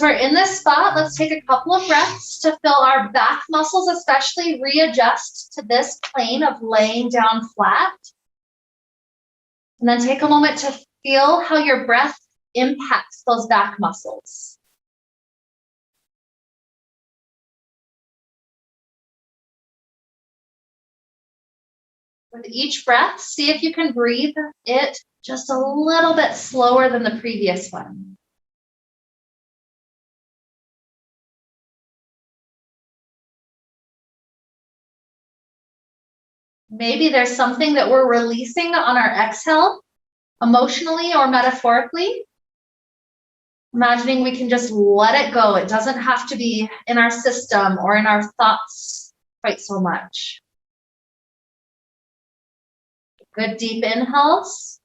As we're in this spot, let's take a couple of breaths to feel our back muscles especially readjust to this plane of laying down flat. And then take a moment to feel how your breath impacts those back muscles. With each breath, see if you can breathe it just a little bit slower than the previous one. Maybe there's something that we're releasing on our exhale, emotionally or metaphorically. Imagining we can just let it go. It doesn't have to be in our system or in our thoughts quite so much. Good deep inhales.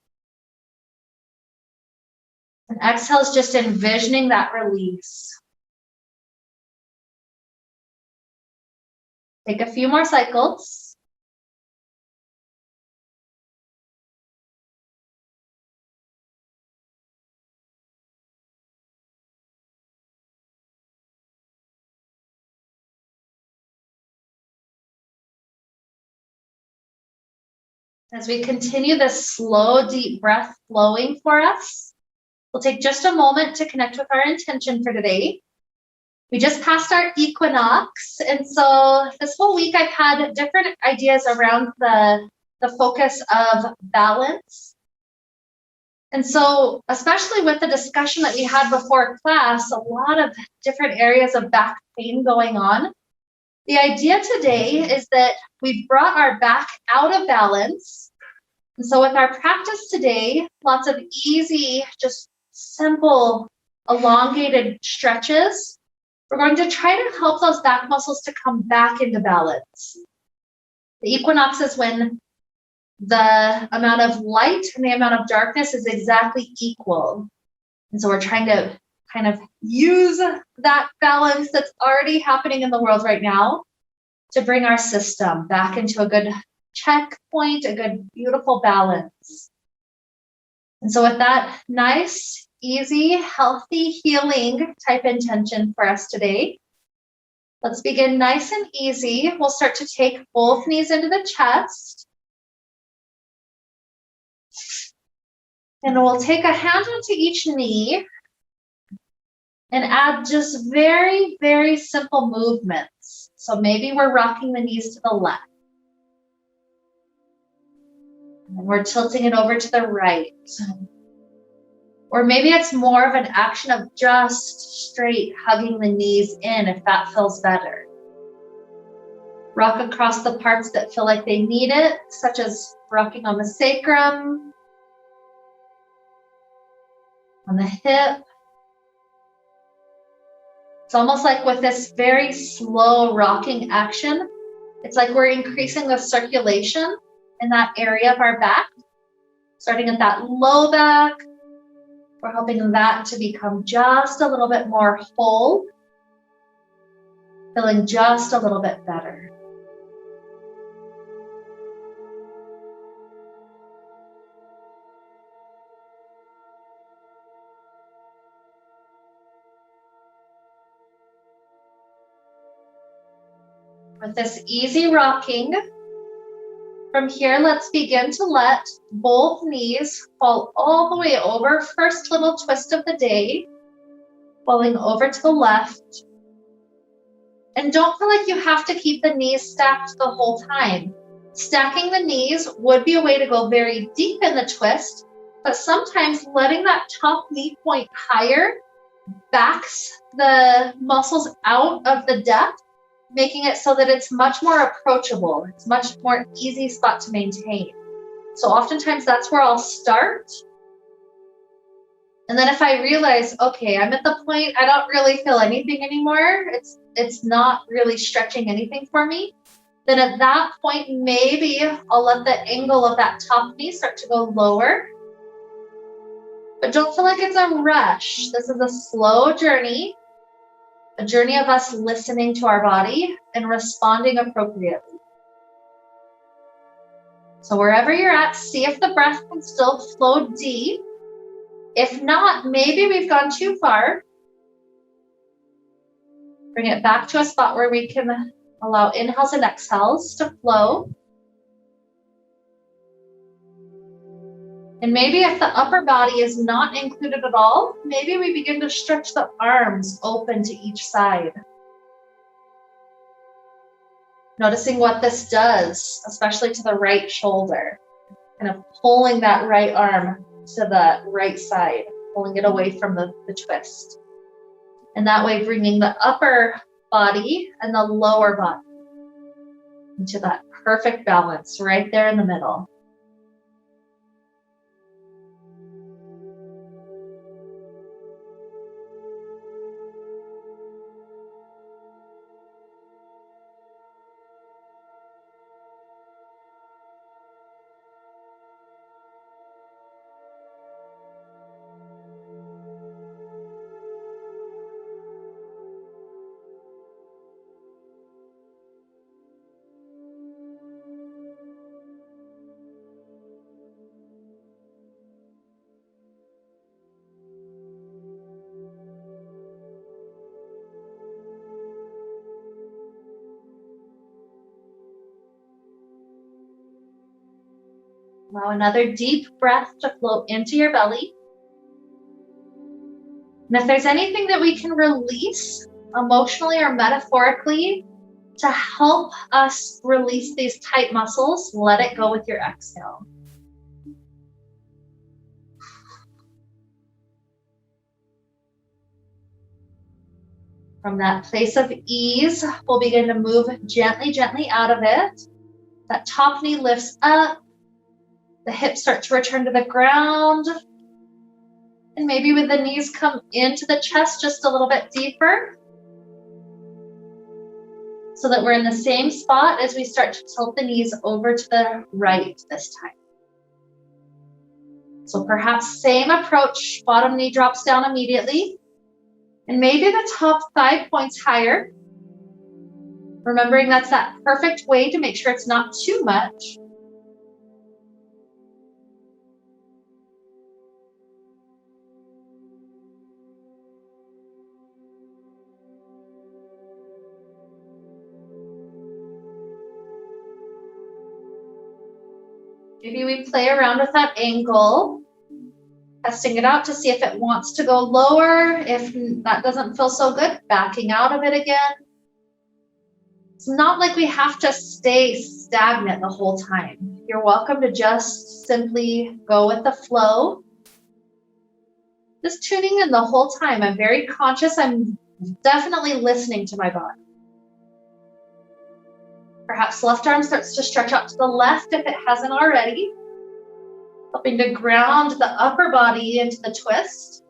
And exhales, just envisioning that release. Take a few more cycles. As we continue this slow, deep breath flowing for us, we'll take just a moment to connect with our intention for today. We just passed our equinox, and so this whole week I've had different ideas around the focus of balance. And so, especially with the discussion that we had before class, a lot of different areas of back pain going on. The idea today is that we've brought our back out of balance. And so with our practice today, lots of easy, just simple, elongated stretches, we're going to try to help those back muscles to come back into balance. The equinox is when the amount of light and the amount of darkness is exactly equal. And so we're trying to kind of use that balance that's already happening in the world right now to bring our system back into a good checkpoint, a good, beautiful balance. And so with that nice, easy, healthy, healing type intention for us today, let's begin nice and easy. We'll start to take both knees into the chest. And we'll take a hand onto each knee and add just very, very simple movements. So maybe we're rocking the knees to the left. And we're tilting it over to the right. Or maybe it's more of an action of just straight hugging the knees in if that feels better. Rock across the parts that feel like they need it, such as rocking on the sacrum, on the hip. It's almost like with this very slow rocking action, it's like we're increasing the circulation in that area of our back, starting at that low back. We're helping that to become just a little bit more whole, feeling just a little bit better. With this easy rocking, from here, let's begin to let both knees fall all the way over. First little twist of the day, falling over to the left. And don't feel like you have to keep the knees stacked the whole time. Stacking the knees would be a way to go very deep in the twist, but sometimes letting that top knee point higher backs the muscles out of the depth, making it so that it's much more approachable. It's much more easy spot to maintain. So oftentimes that's where I'll start. And then if I realize, okay, I'm at the point, I don't really feel anything anymore. It's not really stretching anything for me. Then at that point, maybe I'll let the angle of that top knee start to go lower. But don't feel like it's a rush. This is a slow journey. A journey of us listening to our body and responding appropriately. So wherever you're at, see if the breath can still flow deep. If not, maybe we've gone too far. Bring it back to a spot where we can allow inhales and exhales to flow. And maybe if the upper body is not included at all, maybe we begin to stretch the arms open to each side. Noticing what this does, especially to the right shoulder. Kind of pulling that right arm to the right side, pulling it away from the twist. And that way bringing the upper body and the lower body into that perfect balance right there in the middle. Allow another deep breath to flow into your belly. And if there's anything that we can release emotionally or metaphorically to help us release these tight muscles, let it go with your exhale. From that place of ease, we'll begin to move gently, gently out of it. That top knee lifts up. The hips start to return to the ground. And maybe with the knees come into the chest just a little bit deeper. So that we're in the same spot as we start to tilt the knees over to the right this time. So perhaps same approach, bottom knee drops down immediately. And maybe the top thigh points higher. Remembering that's that perfect way to make sure it's not too much. Maybe we play around with that angle, testing it out to see if it wants to go lower. If that doesn't feel so good, backing out of it again. It's not like we have to stay stagnant the whole time. You're welcome to just simply go with the flow. Just tuning in the whole time. I'm very conscious. I'm definitely listening to my body. Perhaps left arm starts to stretch out to the left if it hasn't already. Helping to ground the upper body into the twist.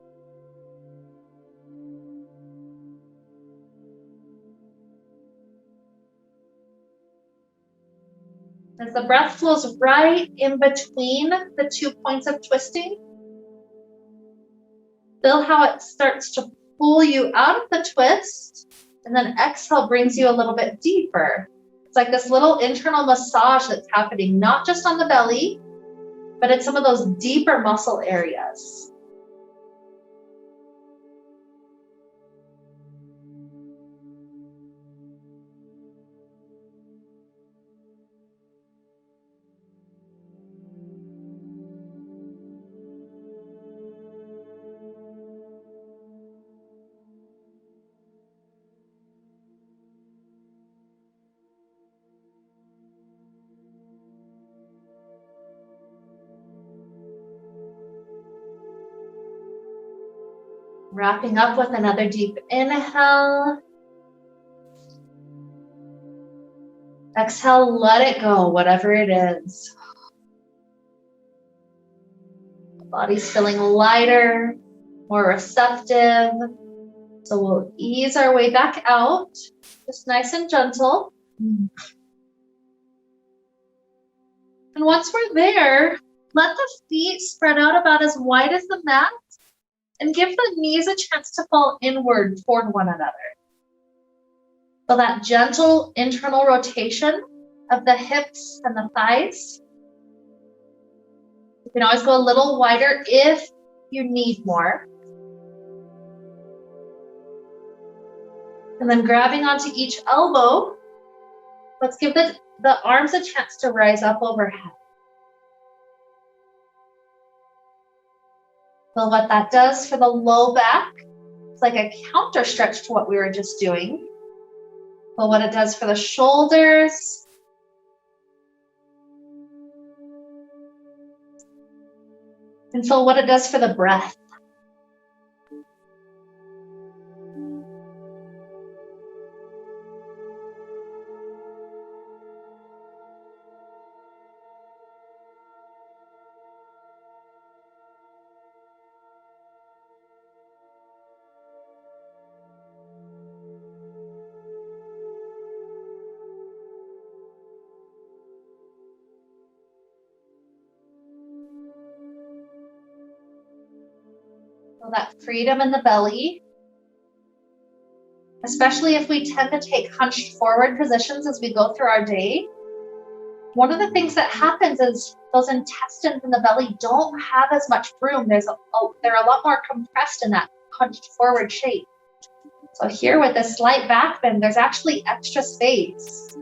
As the breath flows right in between the 2 points of twisting, feel how it starts to pull you out of the twist, and then exhale brings you a little bit deeper. It's like this little internal massage that's happening, not just on the belly, but in some of those deeper muscle areas. Wrapping up with another deep inhale. Exhale, let it go, whatever it is. The body's feeling lighter, more receptive. So we'll ease our way back out, just nice and gentle. And once we're there, let the feet spread out about as wide as the mat. And give the knees a chance to fall inward toward one another. So that gentle internal rotation of the hips and the thighs. You can always go a little wider if you need more. And then grabbing onto each elbow, let's give the arms a chance to rise up overhead. Feel what that does for the low back. It's like a counter stretch to what we were just doing. Feel what it does for the shoulders. And feel what it does for the breath. Feel that freedom in the belly, especially if we tend to take hunched forward positions as we go through our day. One of the things that happens is those intestines in the belly don't have as much room. They're a lot more compressed in that hunched forward shape. So here with this slight back bend, there's actually extra space.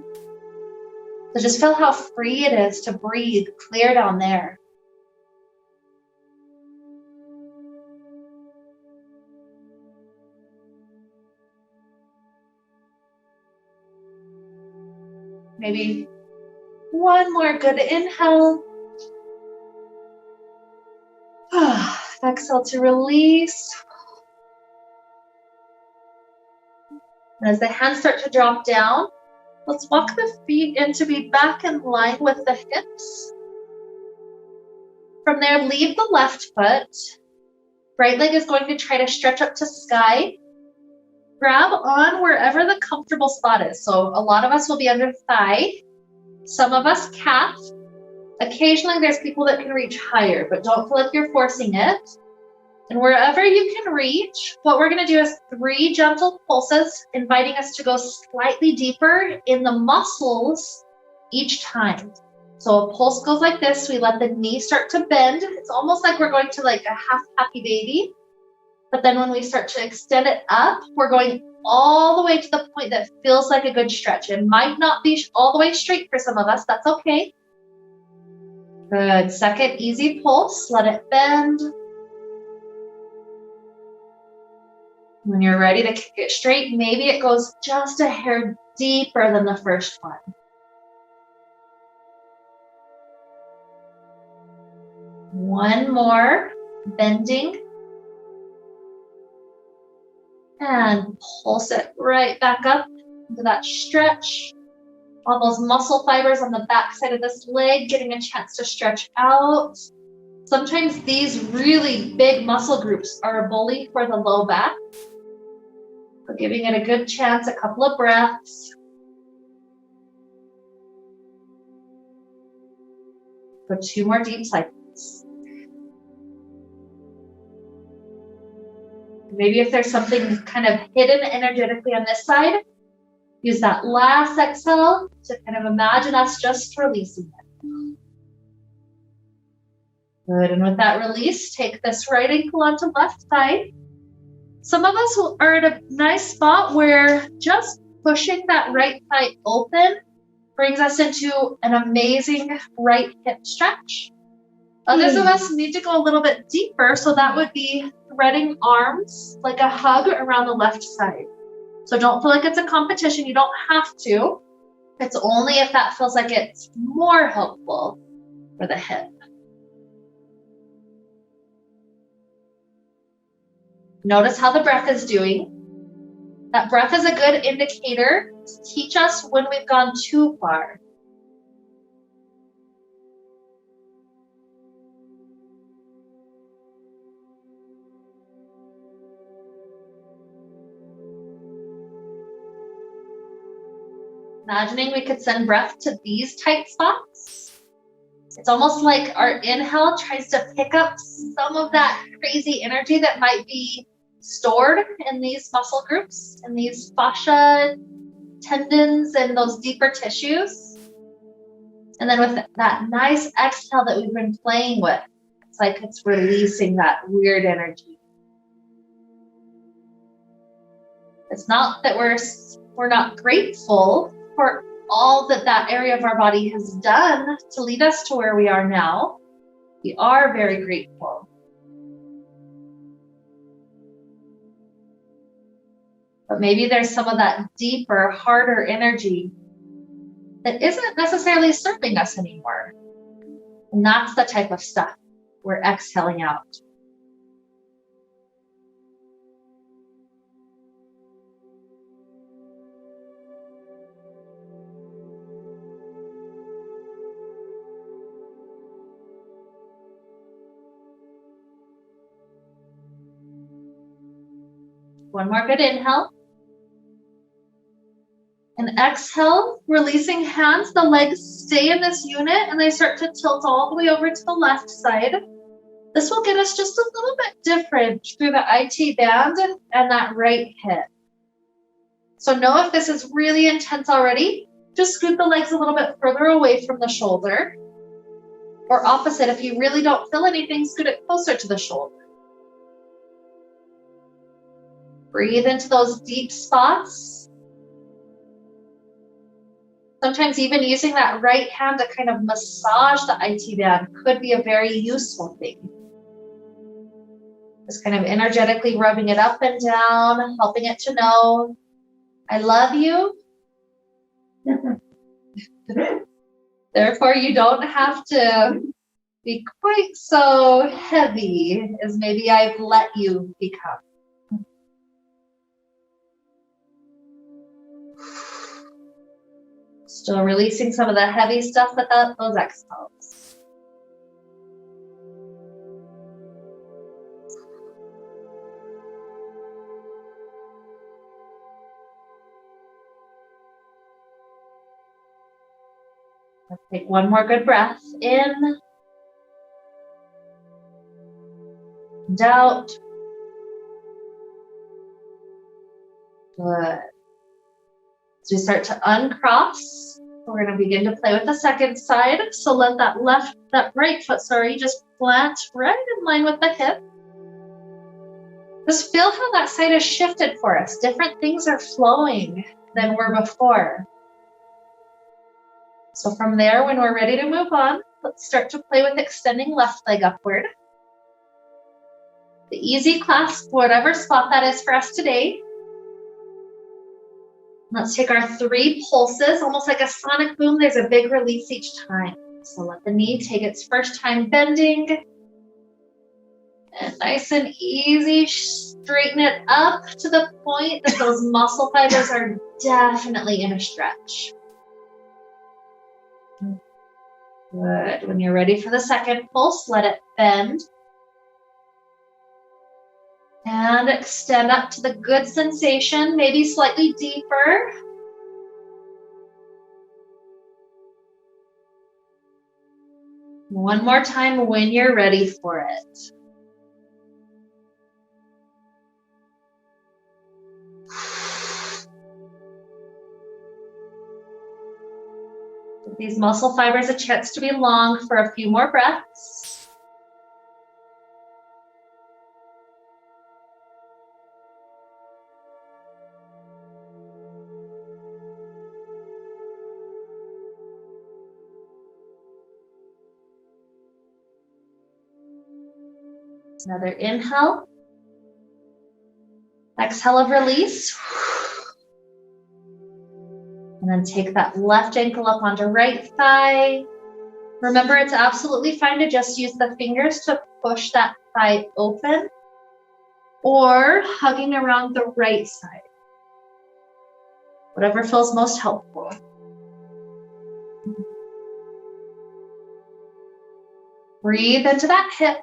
So just feel how free it is to breathe clear down there. Maybe one more good inhale. Exhale to release. And as the hands start to drop down, let's walk the feet in to be back in line with the hips. From there, leave the left foot. Right leg is going to try to stretch up to sky. Grab on wherever the comfortable spot is. So a lot of us will be under thigh. Some of us calf. Occasionally there's people that can reach higher, but don't feel like you're forcing it. And wherever you can reach, what we're going to do is 3 gentle pulses, inviting us to go slightly deeper in the muscles each time. So a pulse goes like this. We let the knee start to bend. It's almost like we're going to like a half happy baby. But then when we start to extend it up, we're going all the way to the point that feels like a good stretch. It might not be all the way straight for some of us. That's okay. Good. Second easy pulse. Let it bend. When you're ready to kick it straight, maybe it goes just a hair deeper than the first one. One more. Bending. And pulse it right back up into that stretch. All those muscle fibers on the back side of this leg getting a chance to stretch out. Sometimes these really big muscle groups are a bully for the low back. So giving it a good chance, a couple of breaths. For 2 more deep cycles. Maybe if there's something kind of hidden energetically on this side, use that last exhale to kind of imagine us just releasing it. Good, and with that release, take this right ankle onto left side. Some of us are at a nice spot where just pushing that right thigh open brings us into an amazing right hip stretch. Others of us need to go a little bit deeper, so that would be threading arms like a hug around the left side. So don't feel like it's a competition. You don't have to. It's only if that feels like it's more helpful for the hip. Notice how the breath is doing. That breath is a good indicator to teach us when we've gone too far. Imagining we could send breath to these tight spots. It's almost like our inhale tries to pick up some of that crazy energy that might be stored in these muscle groups, in these fascia, tendons, and those deeper tissues. And then with that nice exhale that we've been playing with, it's like it's releasing that weird energy. It's not that we're not grateful for all that area of our body has done to lead us to where we are now. We are very grateful. But maybe there's some of that deeper, harder energy that isn't necessarily serving us anymore. And that's the type of stuff we're exhaling out. One more good inhale. And exhale, releasing hands. The legs stay in this unit and they start to tilt all the way over to the left side. This will get us just a little bit different through the IT band and that right hip. So know if this is really intense already, just scoot the legs a little bit further away from the shoulder. Or opposite, if you really don't feel anything, scoot it closer to the shoulder. Breathe into those deep spots. Sometimes even using that right hand to kind of massage the IT band could be a very useful thing. Just kind of energetically rubbing it up and down, helping it to know, I love you. Therefore, you don't have to be quite so heavy as maybe I've let you become. Still releasing some of the heavy stuff with those exhales. Let's take one more good breath in and out. Good. As we start to uncross, we're going to begin to play with the second side. So let that right foot, just plant right in line with the hip. Just feel how that side has shifted for us. Different things are flowing than were before. So from there, when we're ready to move on, let's start to play with extending left leg upward. The easy clasp, whatever spot that is for us today. Let's take our 3 pulses, almost like a sonic boom. There's a big release each time. So let the knee take its first time bending. And nice and easy, straighten it up to the point that those muscle fibers are definitely in a stretch. Good. When you're ready for the second pulse, let it bend. And extend up to the good sensation, maybe slightly deeper. One more time when you're ready for it. Give these muscle fibers a chance to be long for a few more breaths. Another inhale. Exhale of release. And then take that left ankle up onto right thigh. Remember, it's absolutely fine to just use the fingers to push that thigh open or hugging around the right side. Whatever feels most helpful. Breathe into that hip.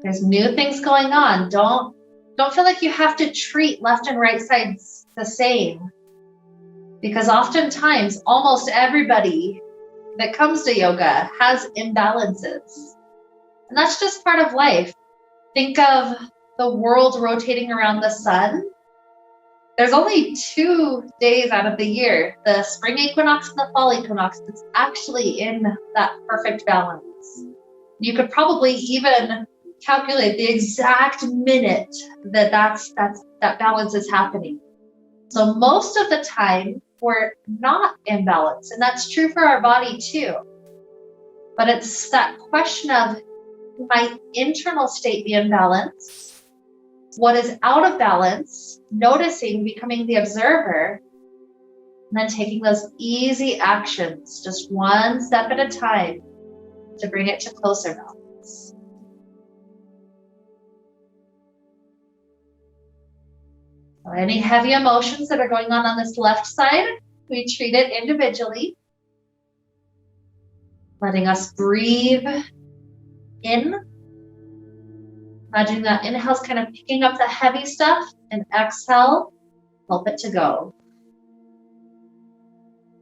There's new things going on. Don't feel like you have to treat left and right sides the same. Because oftentimes, almost everybody that comes to yoga has imbalances. And that's just part of life. Think of the world rotating around the sun. There's only 2 days out of the year, the spring equinox and the fall equinox, that's actually in that perfect balance. You could probably even calculate the exact minute that's that balance is happening. So most of the time, we're not in balance, and that's true for our body too. But it's that question of, my internal state be in balance? What is out of balance? Noticing, becoming the observer, and then taking those easy actions, just one step at a time, to bring it to closer balance. So any heavy emotions that are going on this left side, we treat it individually. Letting us breathe in. Imagine that inhale's kind of picking up the heavy stuff, and exhale, help it to go.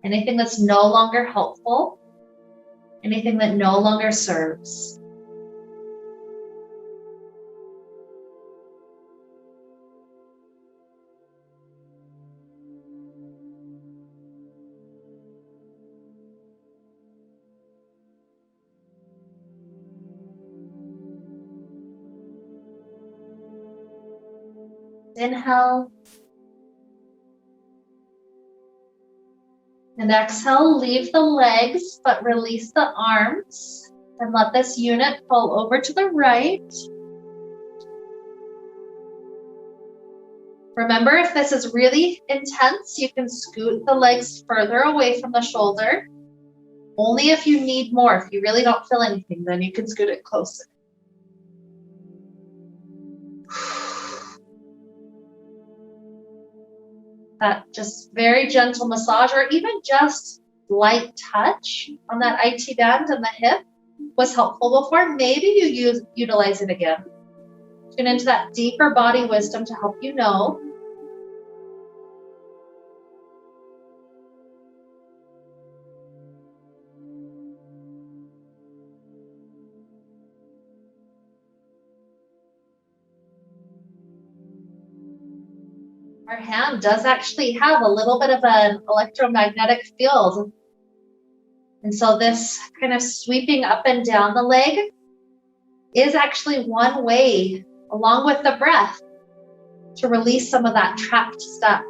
Anything that's no longer helpful, anything that no longer serves. Inhale. And exhale, leave the legs, but release the arms. And let this unit pull over to the right. Remember, if this is really intense, you can scoot the legs further away from the shoulder. Only if you need more. If you really don't feel anything, then you can scoot it closer. That just very gentle massage, or even just light touch on that IT band and the hip was helpful before. Maybe you utilize it again. Tune into that deeper body wisdom to help you know. Our hand does actually have a little bit of an electromagnetic field. And so this kind of sweeping up and down the leg is actually one way, along with the breath, to release some of that trapped stuff.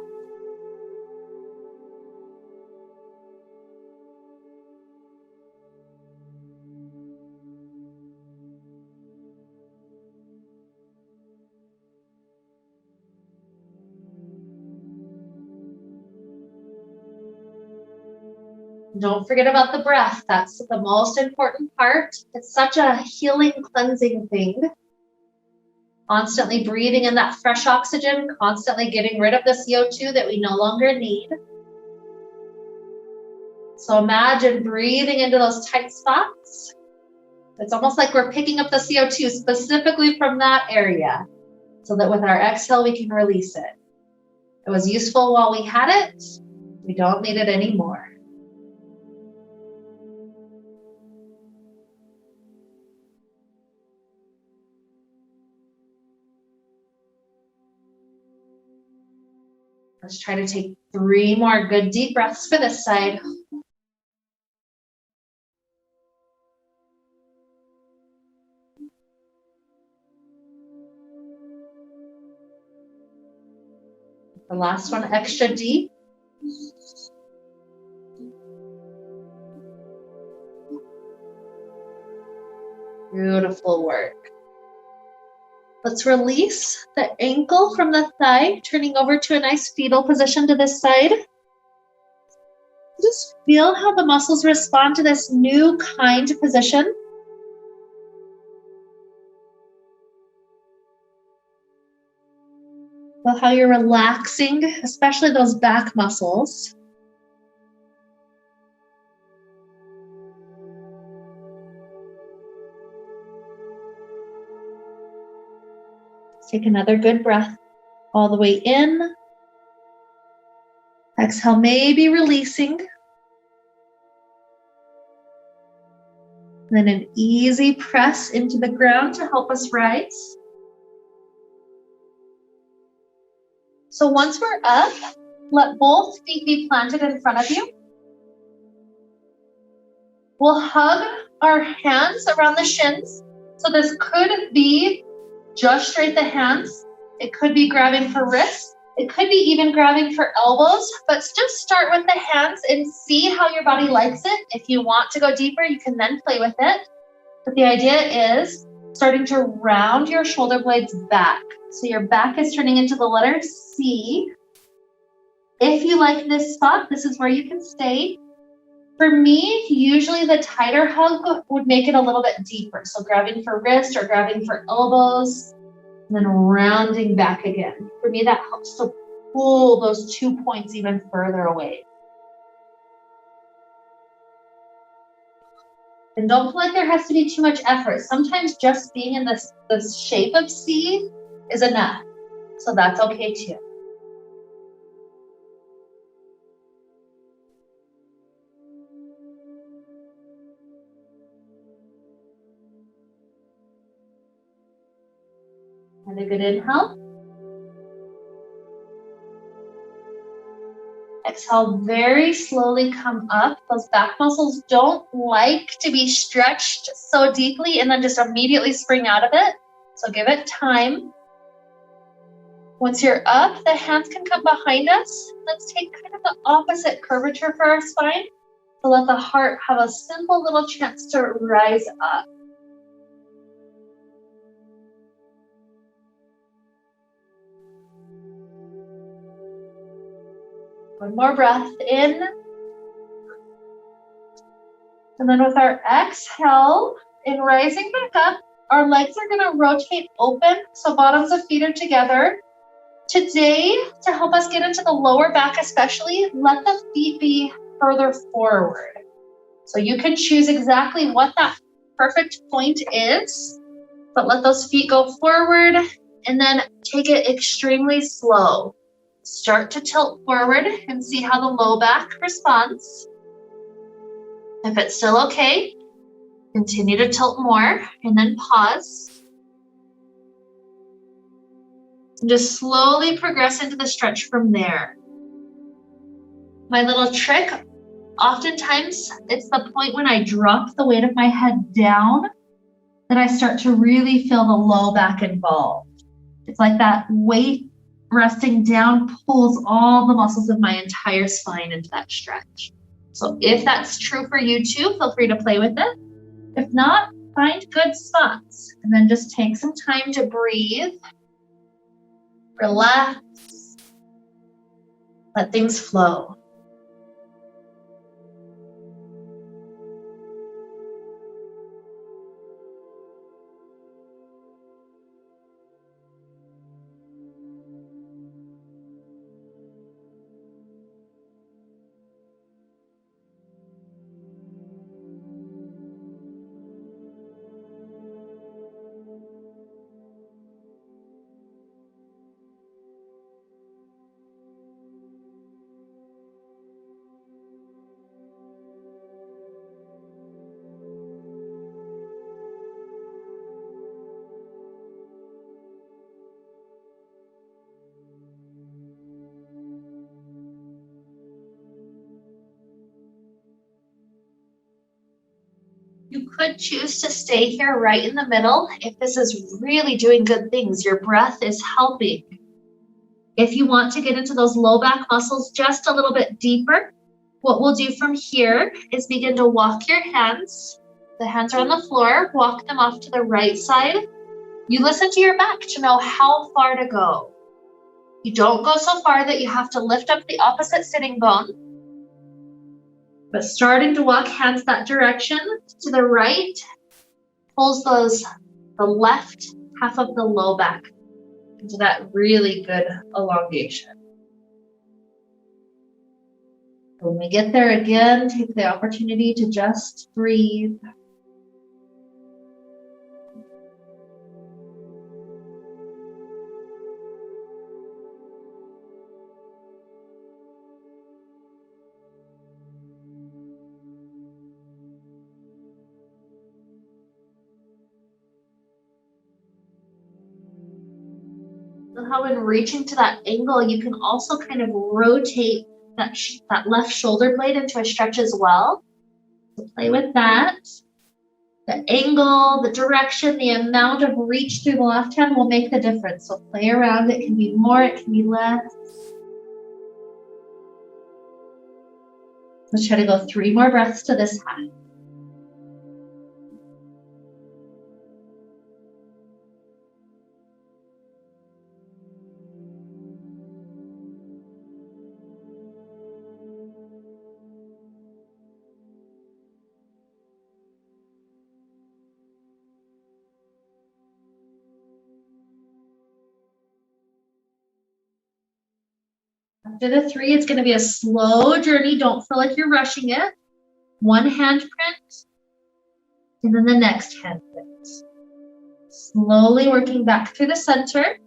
Don't forget about the breath. That's the most important part. It's such a healing, cleansing thing. Constantly breathing in that fresh oxygen, constantly getting rid of the CO2 that we no longer need. So imagine breathing into those tight spots. It's almost like we're picking up the CO2 specifically from that area, so that with our exhale, we can release it. It was useful while we had it. We don't need it anymore. Let's try to take 3 more good deep breaths for this side. The last one extra deep. Beautiful work. Let's release the ankle from the thigh, turning over to a nice fetal position to this side. Just feel how the muscles respond to this new kind position. Feel how you're relaxing, especially those back muscles. Take another good breath all the way in. Exhale, maybe releasing. Then an easy press into the ground to help us rise. So once we're up, let both feet be planted in front of you. We'll hug our hands around the shins. So this could be just straight the hands. It could be grabbing for wrists. It could be even grabbing for elbows, but just start with the hands and see how your body likes it. If you want to go deeper, you can then play with it. But the idea is starting to round your shoulder blades back. So your back is turning into the letter C. If you like this spot, this is where you can stay. For me, usually the tighter hug would make it a little bit deeper. So grabbing for wrist or grabbing for elbows, and then rounding back again. For me, that helps to pull those 2 points even further away. And don't feel like there has to be too much effort. Sometimes just being in this shape of C is enough. So that's okay too. And a good inhale. Exhale, very slowly come up. Those back muscles don't like to be stretched so deeply and then just immediately spring out of it. So give it time. Once you're up, the hands can come behind us. Let's take kind of the opposite curvature for our spine to let the heart have a simple little chance to rise up. One more breath in. And then with our exhale, in rising back up, our legs are going to rotate open, so bottoms of feet are together. Today, to help us get into the lower back especially, let the feet be further forward. So you can choose exactly what that perfect point is, but let those feet go forward and then take it extremely slow. Start to tilt forward and see how the low back responds. If it's still okay, continue to tilt more and then pause. And just slowly progress into the stretch from there. My little trick, oftentimes it's the point when I drop the weight of my head down that I start to really feel the low back involved. It's like that weight resting down pulls all the muscles of my entire spine into that stretch. So if that's true for you too, feel free to play with it. If not, find good spots and then just take some time to breathe, relax, let things flow. You could choose to stay here right in the middle if this is really doing good things. Your breath is helping. If you want to get into those low back muscles just a little bit deeper, what we'll do from here is begin to walk your hands. The hands are on the floor. Walk them off to the right side. You listen to your back to know how far to go. You don't go so far that you have to lift up the opposite sitting bone. But starting to walk hands that direction to the right pulls the left half of the low back into that really good elongation. When we get there again, take the opportunity to just breathe. How when reaching to that angle, you can also kind of rotate that left shoulder blade into a stretch as well. So play with that. The angle, the direction, the amount of reach through the left hand will make the difference. So play around. It can be more, it can be less. Let's try to go 3 more breaths to this hand. After the 3, it's going to be a slow journey. Don't feel like you're rushing it. 1 hand print, and then the next hand print. Slowly working back through the center.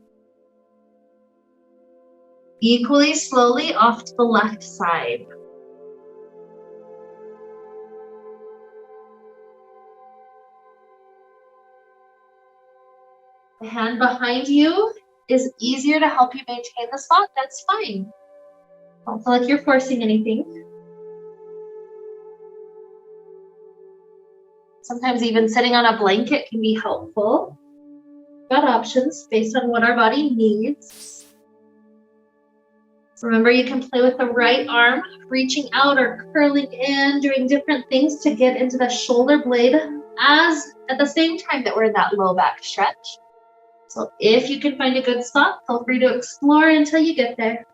Equally slowly off to the left side. The hand behind you is easier to help you maintain the spot. That's fine. Don't feel like you're forcing anything. Sometimes even sitting on a blanket can be helpful. Got options based on what our body needs. Remember, you can play with the right arm, reaching out or curling in, doing different things to get into the shoulder blade at the same time that we're in that low back stretch. So if you can find a good spot, feel free to explore until you get there.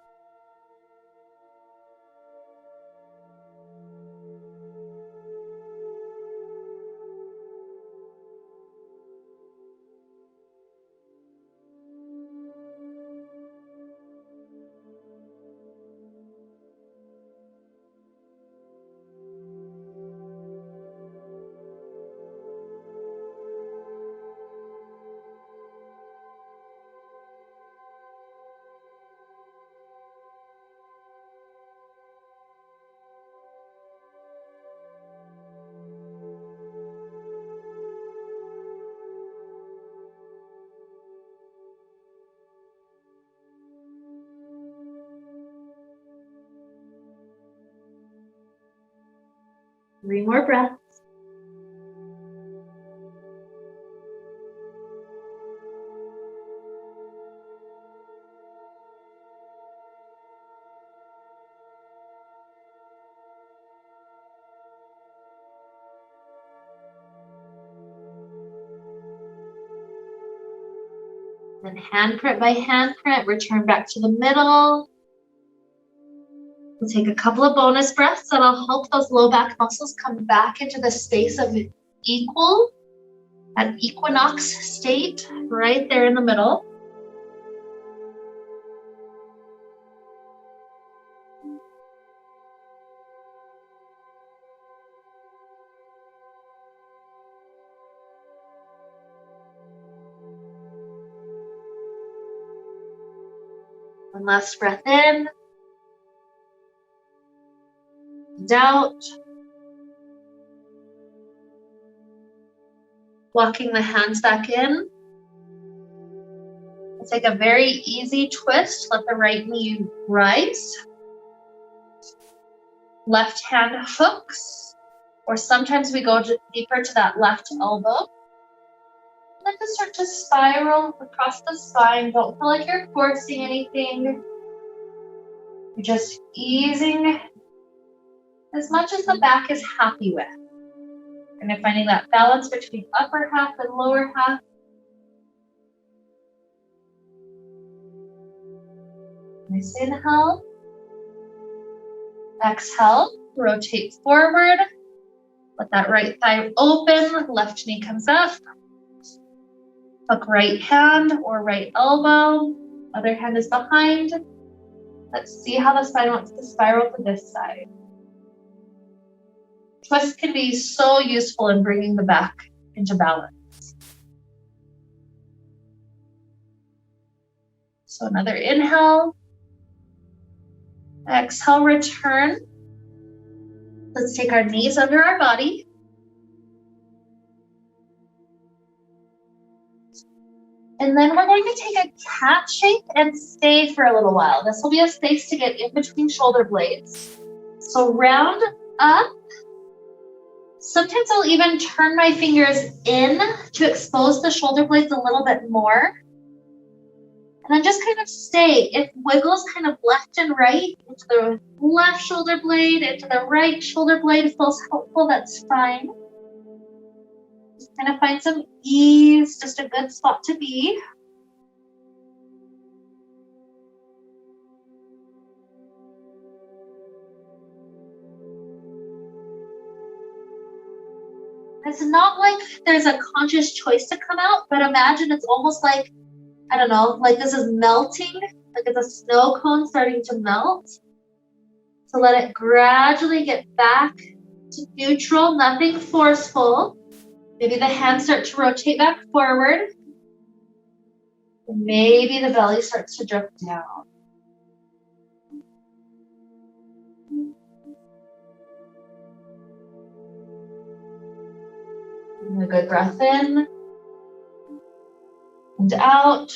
Three more breaths. Then hand print by hand print, return back to the middle. We'll take a couple of bonus breaths that'll help those low back muscles come back into the space of equal, that equinox state right there in the middle. One last breath in. And out. Walking the hands back in. We'll take a very easy twist. Let the right knee rise. Left hand hooks. Or sometimes we go deeper to that left elbow. Let this start to spiral across the spine. Don't feel like you're forcing anything. You're just easing as much as the back is happy with. And you're finding that balance between upper half and lower half. Nice inhale. Exhale, rotate forward. Let that right thigh open, left knee comes up. Hook right hand or right elbow. Other hand is behind. Let's see how the spine wants to spiral to this side. Twist can be so useful in bringing the back into balance. So another inhale. Exhale, return. Let's take our knees under our body. And then we're going to take a cat shape and stay for a little while. This will be a space to get in between shoulder blades. So round up. Sometimes I'll even turn my fingers in to expose the shoulder blades a little bit more. And then just kind of stay. It wiggles kind of left and right into the left shoulder blade, into the right shoulder blade. If it feels helpful, that's fine. Just kind of find some ease, just a good spot to be. It's not like there's a conscious choice to come out, but imagine it's almost like, I don't know, like this is melting, like it's a snow cone starting to melt. So let it gradually get back to neutral, nothing forceful. Maybe the hands start to rotate back forward. And maybe the belly starts to drift down. And a good breath in and out.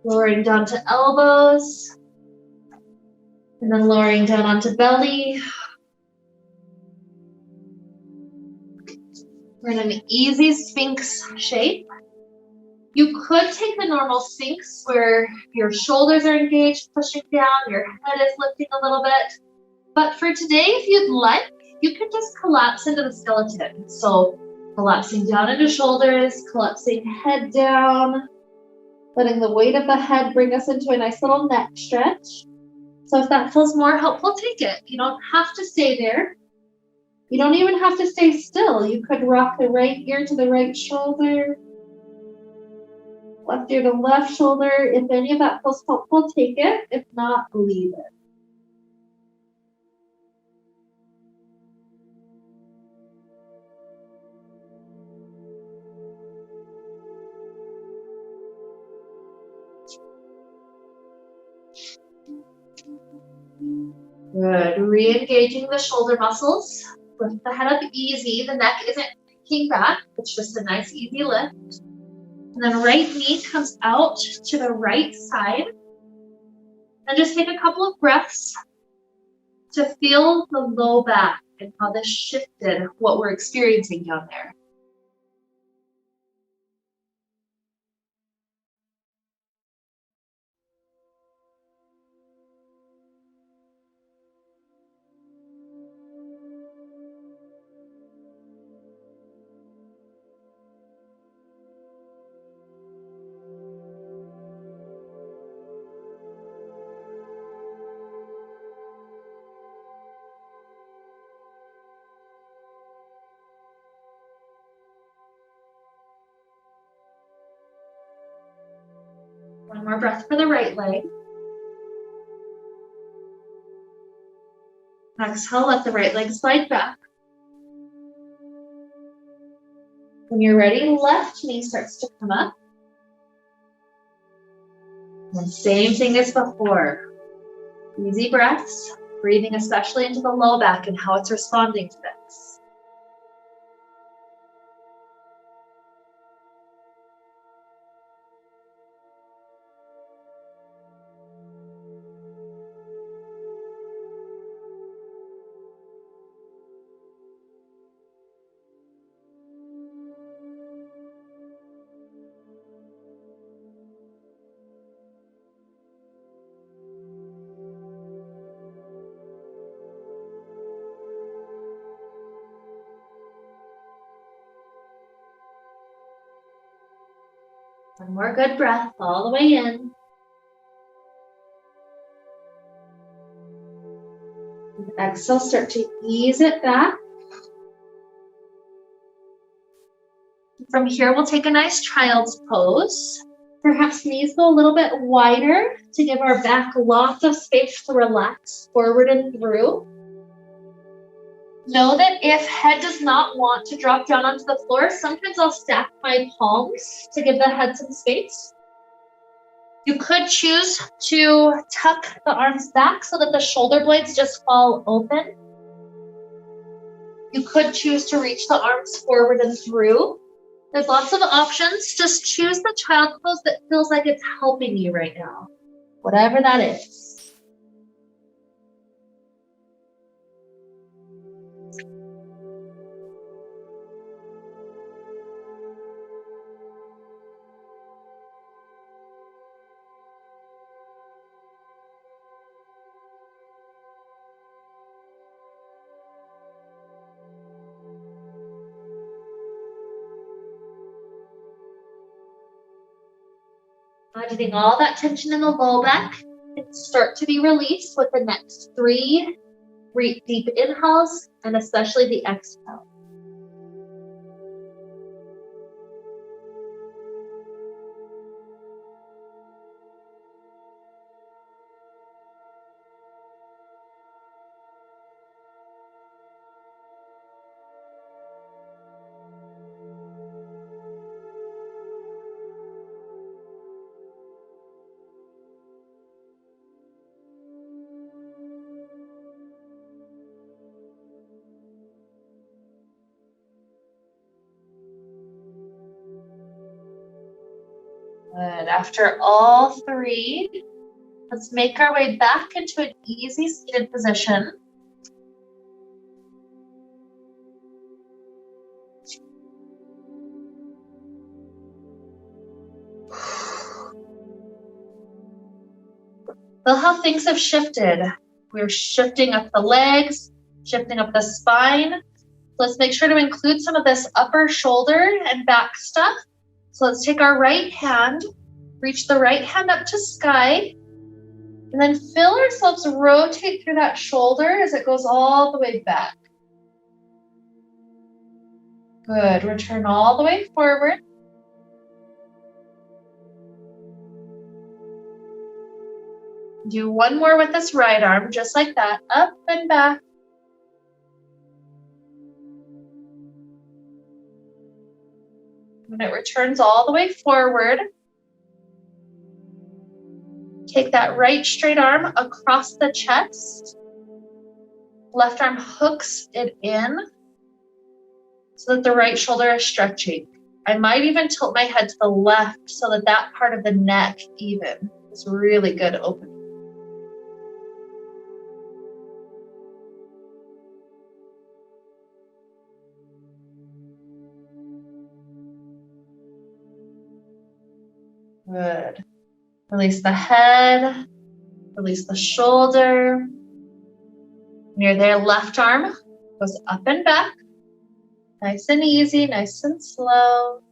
Lowering down to elbows. And then lowering down onto belly. We're in an easy Sphinx shape. You could take the normal Sphinx where your shoulders are engaged, pushing down, your head is lifting a little bit. But for today, if you'd like, you can just collapse into the skeleton. So collapsing down into shoulders, collapsing head down, letting the weight of the head bring us into a nice little neck stretch. So if that feels more helpful, take it. You don't have to stay there. You don't even have to stay still. You could rock the right ear to the right shoulder, left ear to left shoulder. If any of that feels helpful, take it. If not, leave it. Good. Re-engaging the shoulder muscles. Lift the head up easy. The neck isn't kicking back. It's just a nice, easy lift. And then right knee comes out to the right side. And just take a couple of breaths to feel the low back and how this shifted what we're experiencing down there. One more breath for the right leg. Exhale, let the right leg slide back. When you're ready, left knee starts to come up. And same thing as before. Easy breaths, breathing especially into the low back and how it's responding to this. One more good breath all the way in. And exhale, start to ease it back. From here, we'll take a nice child's pose. Perhaps knees go a little bit wider to give our back lots of space to relax forward and through. Know that if head does not want to drop down onto the floor, sometimes I'll stack my palms to give the head some space. You could choose to tuck the arms back so that the shoulder blades just fall open. You could choose to reach the arms forward and through. There's lots of options. Just choose the child pose that feels like it's helping you right now, whatever that is. Imagining all that tension in the low back can start to be released with the next 3 deep inhales and especially the exhale. Good. After all 3, let's make our way back into an easy seated position. Feel how things have shifted. We're shifting up the legs, shifting up the spine. Let's make sure to include some of this upper shoulder and back stuff. So let's take our right hand, reach the right hand up to sky, and then feel ourselves rotate through that shoulder as it goes all the way back. Good. Return all the way forward. Do one more with this right arm, just like that, up and back. When it returns all the way forward, take that right straight arm across the chest. Left arm hooks it in so that the right shoulder is stretching. I might even tilt my head to the left so that that part of the neck even is really good opening. Good. Release the head, release the shoulder. When you're there, left arm goes up and back. Nice and easy, nice and slow.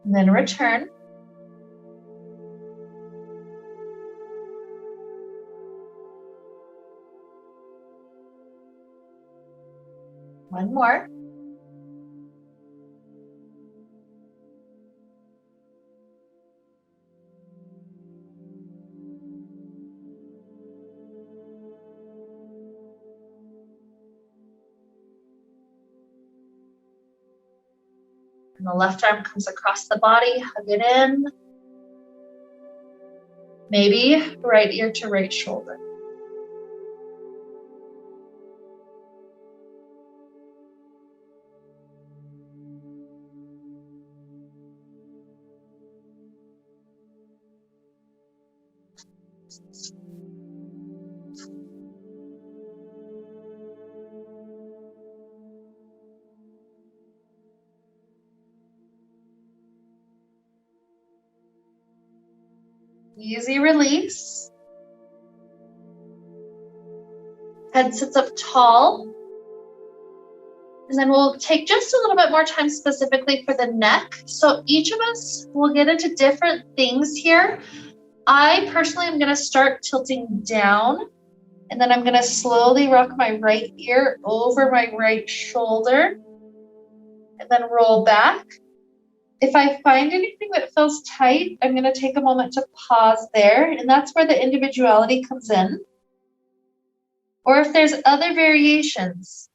And then return. One more. And the left arm comes across the body, hug it in. Maybe right ear to right shoulder. Easy release. Head sits up tall. And then we'll take just a little bit more time specifically for the neck. So each of us will get into different things here. I personally am going to start tilting down, and then I'm going to slowly rock my right ear over my right shoulder and then roll back. If I find anything that feels tight, I'm going to take a moment to pause there, and that's where the individuality comes in. Or if there's other variations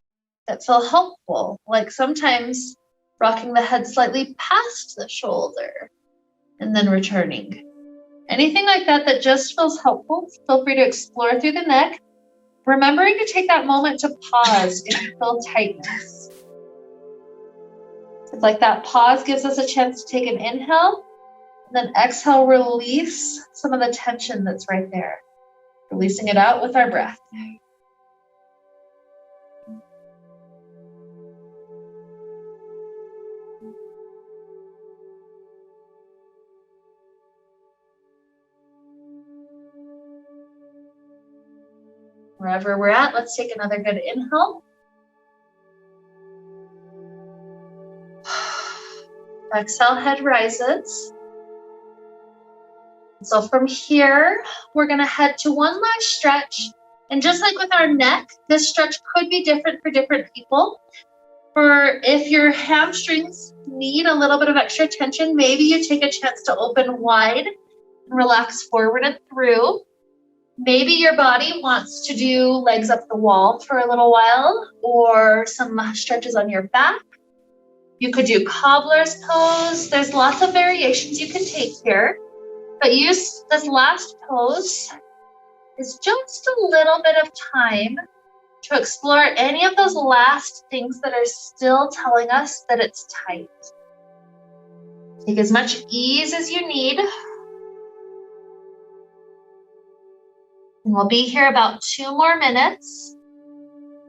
that feel helpful, like sometimes rocking the head slightly past the shoulder and then returning. Anything like that that just feels helpful, feel free to explore through the neck, remembering to take that moment to pause if you feel tightness. It's like that pause gives us a chance to take an inhale, and then exhale, release some of the tension that's right there. Releasing it out with our breath. Wherever we're at, let's take another good inhale. Exhale, head rises. So from here, we're gonna head to one last stretch. And just like with our neck, this stretch could be different for different people. For if your hamstrings need a little bit of extra tension, maybe you take a chance to open wide and relax forward and through. Maybe your body wants to do legs up the wall for a little while, or some stretches on your back. You could do cobbler's pose. There's lots of variations you can take here. But use this last pose is just a little bit of time to explore any of those last things that are still telling us that it's tight. Take as much ease as you need. And we'll be here about 2 more minutes.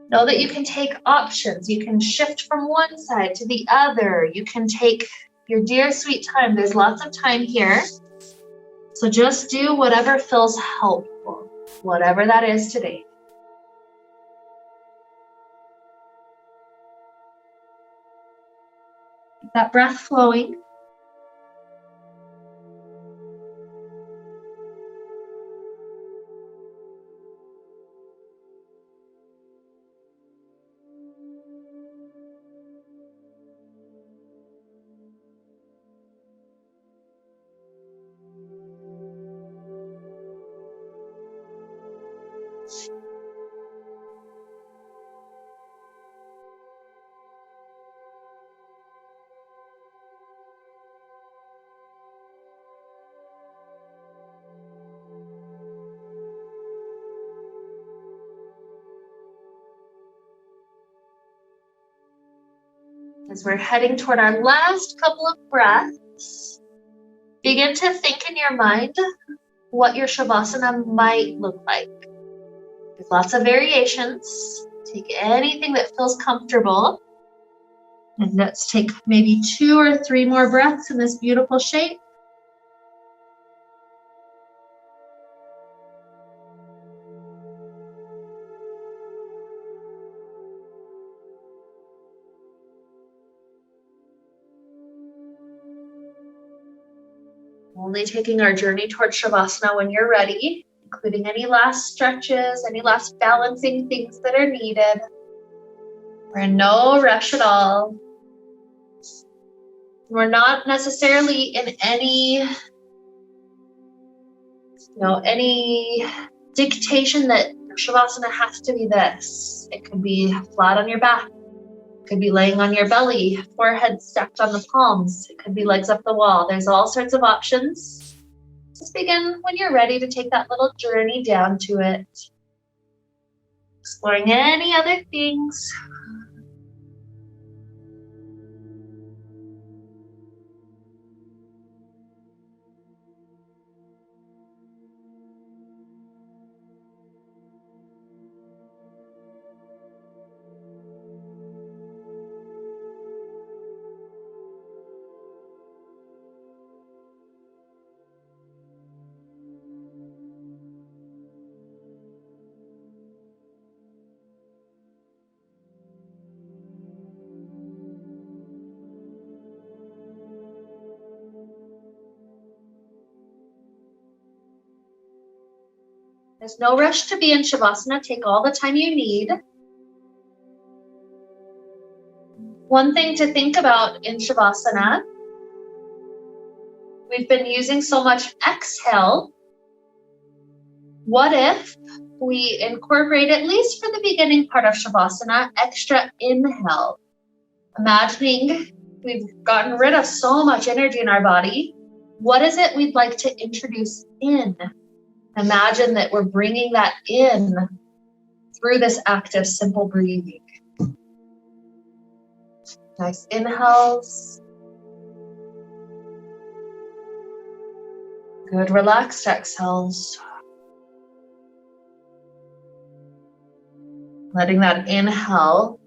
Know that you can take options. You can shift from one side to the other. You can take your dear sweet time. There's lots of time here. So just do whatever feels helpful, whatever that is today. Keep that breath flowing. As we're heading toward our last couple of breaths, begin to think in your mind what your Shavasana might look like. There's lots of variations. Take anything that feels comfortable. And let's take maybe 2 or 3 more breaths in this beautiful shape. Only taking our journey towards Shavasana when you're ready, including any last stretches, any last balancing things that are needed. We're in no rush at all. We're not necessarily in any dictation that Shavasana has to be this. It could be flat on your back. It could be laying on your belly, forehead stacked on the palms. It could be legs up the wall. There's all sorts of options. Just begin when you're ready to take that little journey down to it. Exploring any other things. There's no rush to be in Shavasana. Take all the time you need. One thing to think about in Shavasana, we've been using so much exhale. What if we incorporate, at least for the beginning part of Shavasana, extra inhale? Imagining we've gotten rid of so much energy in our body. What is it we'd like to introduce in? Imagine that we're bringing that in through this active, simple breathing. Nice inhales. Good relaxed exhales. Letting that inhale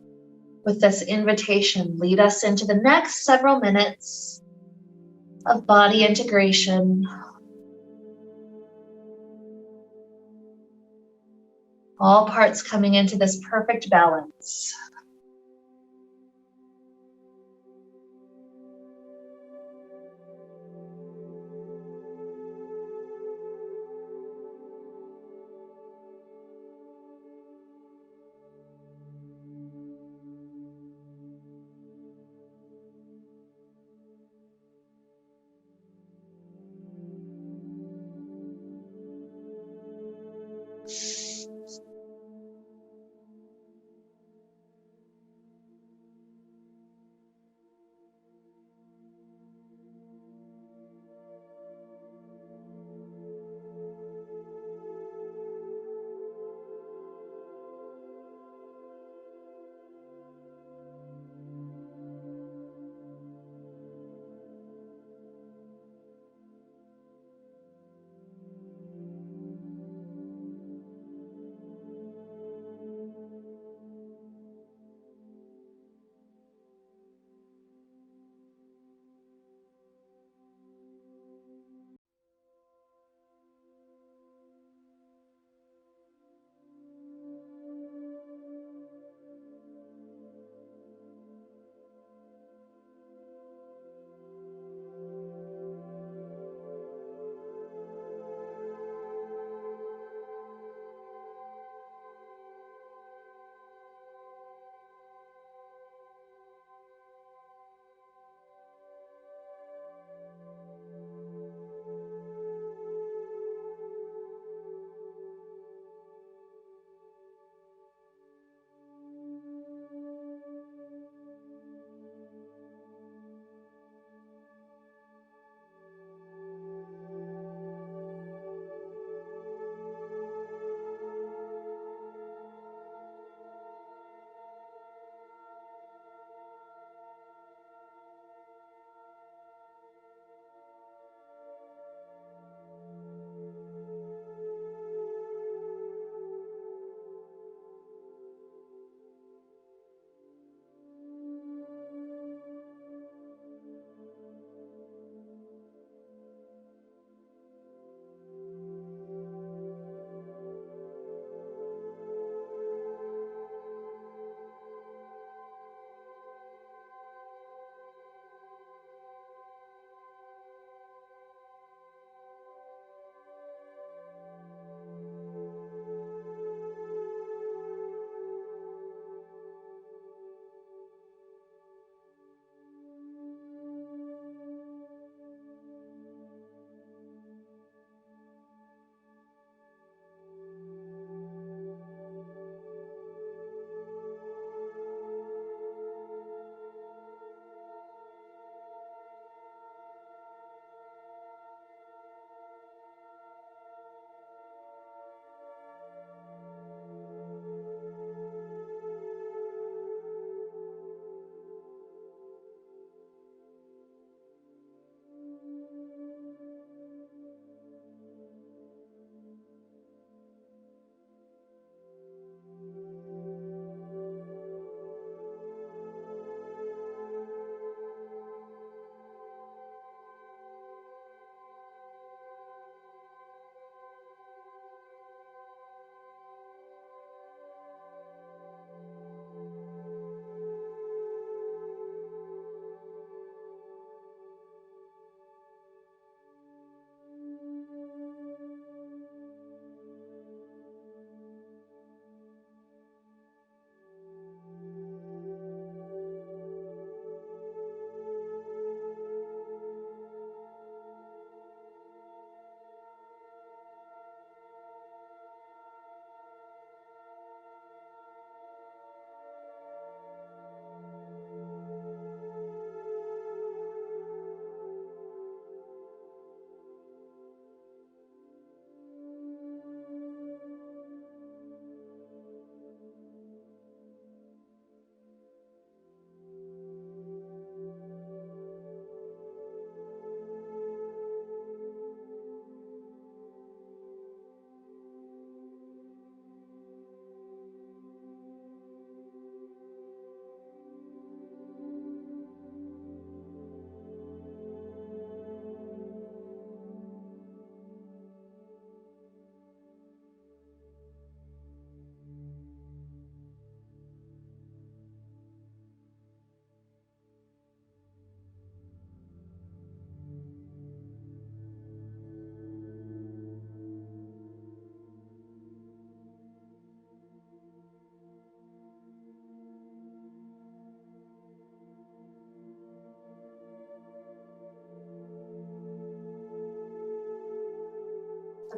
with this invitation lead us into the next several minutes of body integration. All parts coming into this perfect balance.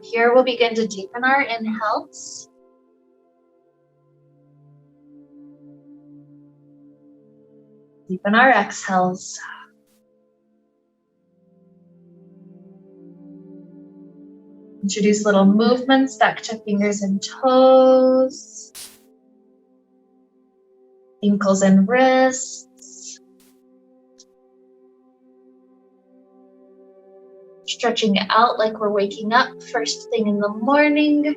Here we'll begin to deepen our inhales. Deepen our exhales. Introduce little movements back to fingers and toes, ankles and wrists. Stretching out like we're waking up first thing in the morning.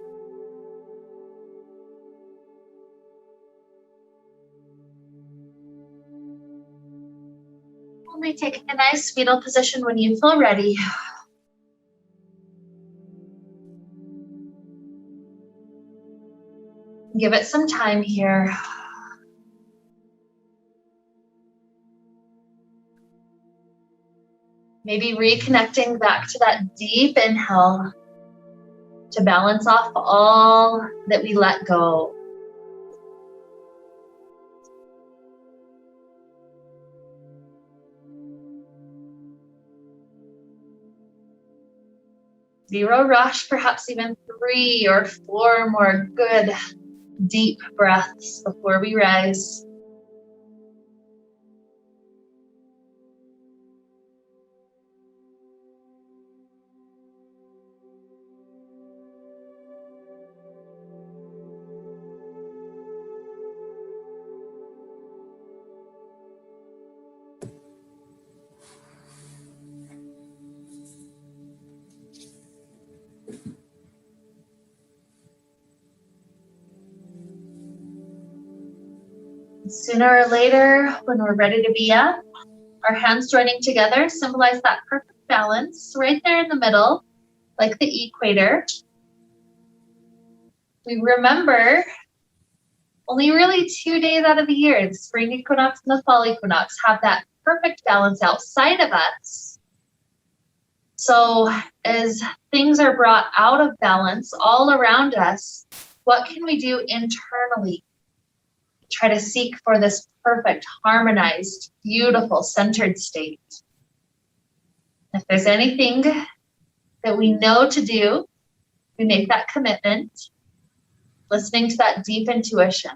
Only take a nice fetal position when you feel ready. Give it some time here. Maybe reconnecting back to that deep inhale to balance off all that we let go. Zero rush, perhaps even 3 or 4 more good deep breaths before we rise. Sooner or later, when we're ready to be up, our hands joining together symbolize that perfect balance right there in the middle, like the equator. We remember only really 2 days out of the year, the spring equinox and the fall equinox, have that perfect balance outside of us. So as things are brought out of balance all around us, what can we do internally? Try to seek for this perfect, harmonized, beautiful, centered state. If there's anything that we know to do, we make that commitment, listening to that deep intuition.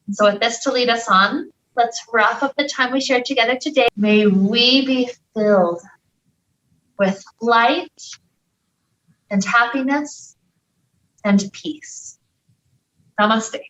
And so with this to lead us on, let's wrap up the time we shared together today. May we be filled with light and happiness and peace. Namaste.